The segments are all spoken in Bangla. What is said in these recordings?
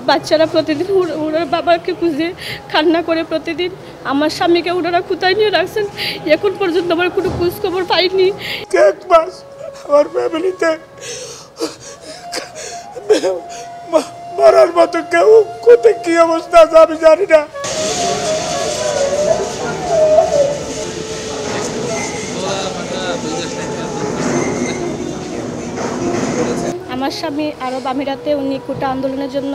বাচ্চারা প্রতিদিন ওনার বাবাকে খুঁজে কান্না করে প্রতিদিন। আমার স্বামীকে ওনারা কোথায় নিয়ে রাখছেন এখন পর্যন্ত আমার কোনো খোঁজ খবর পাইনি। এক মাস আমার ফ্যামিলিতে মরার মতো কেউ কোথায় কি অবস্থা আছে আমি জানি না। আমার স্বামী আরব আমিরাতে, উনি কোটা আন্দোলনের জন্য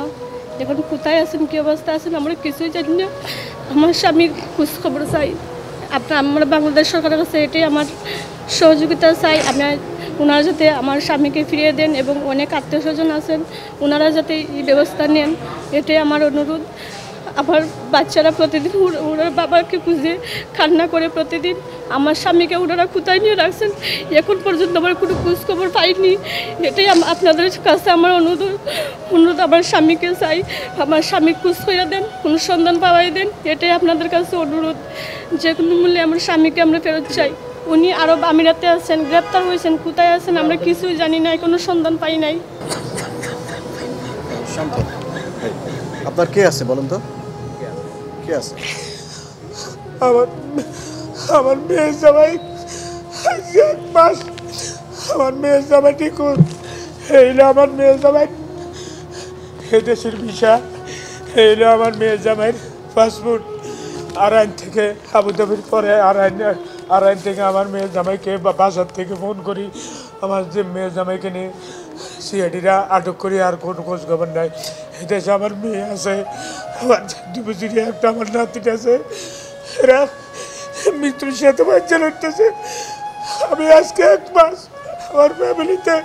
এখন কোথায় আছেন, কী অবস্থা আছেন আমরা কিছুই জানি না। আমার স্বামীর খোঁজ খবর চাই। আমরা বাংলাদেশ সরকারের কাছে এটাই আমার সহযোগিতা চাই। ওনারা যাতে আমার স্বামীকে ফিরিয়ে দেন এবং অনেক আত্মীয় স্বজন আছেন, ওনারা যাতে এই ব্যবস্থা নেন, এটাই আমার অনুরোধ। আমার বাচ্চারা প্রতিদিন ওনার বাবাকে খুঁজে কান্না করে প্রতিদিন। আমার স্বামীকে ওনারা কোথায় নিয়ে রাখছেন এখন পর্যন্ত আমার কোনো খোঁজ খবর পাইনি। এটাই আপনাদের কাছে আমার অনুরোধ। আমার স্বামীকে চাই, আমার স্বামী খোঁজ হইয়া দেন, কোনো সন্ধান পাওয়াই দেন, এটাই আপনাদের কাছে অনুরোধ। যে কোনো মূল্যে আমার স্বামীকে আমরা ফেরত চাই। উনি আরব আমিরাতে আছেন, গ্রেপ্তার হয়েছেন, কোথায় আছেন আমরা কিছুই জানি না, কোনো সন্ধান পাই নাই। আপনার কে আছে বলুন তো, কে আছে? আমার মেয়ে জামাই এক মাস, আমার মেয়ে জামাই ঠিক এইলো, আমার মেয়ে জামাই এদেশের ভিসা, এইলো আমার মেয়ে জামাইয়ের পাসপোর্ট। আরাইন থেকে আবুধাবির পরে আরাইন থেকে আমার মেয়ে জামাইকে বাসার থেকে ফোন করি, আমার যে মেয়ে জামাইকে নিয়ে সিআইডিরা আটক করি, আর কোনো খোঁজ খবর নাই। এদেশে আমার মেয়ে আছে, আমার 2 বছরের একটা আমার নাতিটা আছে, এরা মৃত্যুর সাথে বাচ্চা লড়তেছে। আমি আজকে 1 মাস আমার ফ্যামিলিতে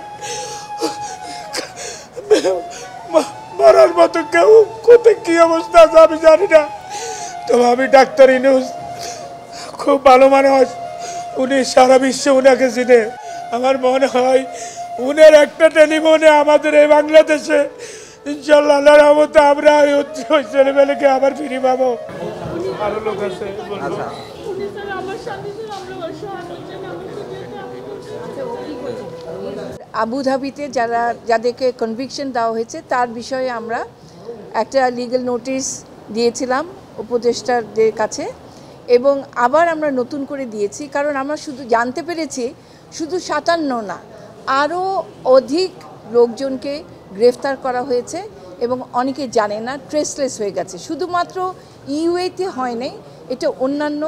মরার মতো কেউ কোথায় কি অবস্থা আছে আমি জানি না। তবে আমি ডাক্তার ইউনূস খুব ভালো মানুষ, উনি সারা বিশ্বে উনাকে চিনে। আমার মনে হয় উনার একটা টেলিফোনে আমাদের এই বাংলাদেশে ইনশাল্লাহ আল্লাহর রহমতে আমরা ওই ছেলেমেয়েকে আবার ফিরে পাবো। ভালো লোক আছে। আবুধাবিতে যাদেরকে কনভিকশন দেওয়া হয়েছে তার বিষয়ে আমরা একটা লিগ্যাল নোটিশ দিয়েছিলাম উপদেষ্টাদের কাছে, এবং আবার আমরা নতুন করে দিয়েছি, কারণ আমরা শুধু জানতে পেরেছি শুধু 57 না, আরও অধিক লোকজনকে গ্রেফতার করা হয়েছে এবং অনেকে জানে না, ট্রেসলেস হয়ে গেছে। শুধুমাত্র ইউএতে হয় নাই, এটা অন্যান্য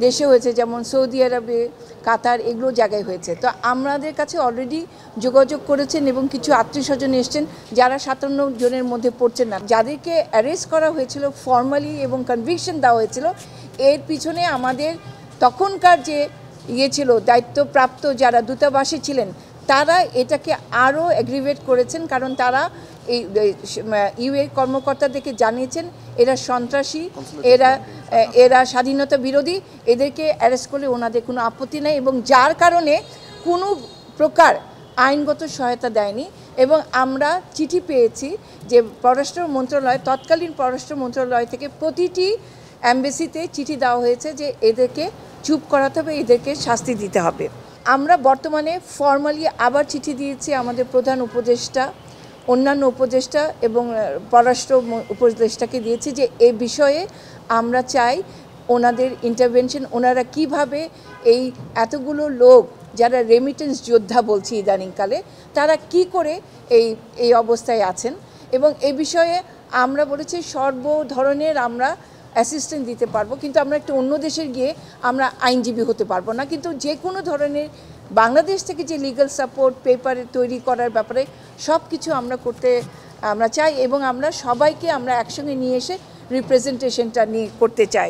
দেশে হয়েছে, যেমন সৌদি আরবে, কাতার, এগুলো জায়গায় হয়েছে। তো আমাদের কাছে অলরেডি যোগাযোগ করেছেন এবং কিছু আত্মীয় স্বজন এসছেন যারা 57 জনের মধ্যে পড়ছেন না, যাদেরকে অ্যারেস্ট করা হয়েছিল ফর্মালি এবং কনভিকশন দেওয়া হয়েছিল। এর পিছনে আমাদের তখনকার যে ছিল দায়িত্বপ্রাপ্ত যারা দূতাবাসে ছিলেন, তারা এটাকে আরও অ্যাগ্রিভেট করেছেন, কারণ তারা এই ইউএ কর্মকর্তাদেরকে জানিয়েছেন এরা সন্ত্রাসী, এরা স্বাধীনতা বিরোধী, এদেরকে অ্যারেস্ট করলে ওনাদের কোনো আপত্তি নেই, এবং যার কারণে কোনো প্রকার আইনগত সহায়তা দেয়নি। এবং আমরা চিঠি পেয়েছি যে পররাষ্ট্র মন্ত্রণালয়, তৎকালীন পররাষ্ট্র মন্ত্রণালয় থেকে প্রতিটি অ্যাম্বাসিতে চিঠি দেওয়া হয়েছে যে এদেরকে চুপ করাতে হবে, এদেরকে শাস্তি দিতে হবে। আমরা বর্তমানে ফর্মালি আবার চিঠি দিয়েছি আমাদের প্রধান উপদেষ্টা, অন্যান্য উপদেষ্টা এবং পররাষ্ট্র উপদেষ্টাকে দিয়েছি যে এ বিষয়ে আমরা চাই ওনাদের ইন্টারভেনশন। ওনারা কিভাবে এই এতগুলো লোক যারা রেমিটেন্স যোদ্ধা বলছি ইদানিংকালে, তারা কি করে এই অবস্থায় আছেন, এবং এ বিষয়ে আমরা বলেছি সর্ব ধরনের আমরা অ্যাসিস্ট্যান্স দিতে পারবো, কিন্তু আমরা একটা অন্য দেশের গিয়ে আমরা আইনজীবী হতে পারবো না। কিন্তু যে কোনো ধরনের বাংলাদেশ থেকে যে লিগ্যাল সাপোর্ট পেপার তৈরি করার ব্যাপারে সব কিছু আমরা চাই, এবং আমরা সবাইকে আমরা একসঙ্গে নিয়ে এসে রিপ্রেজেন্টেশনটা করতে চাই।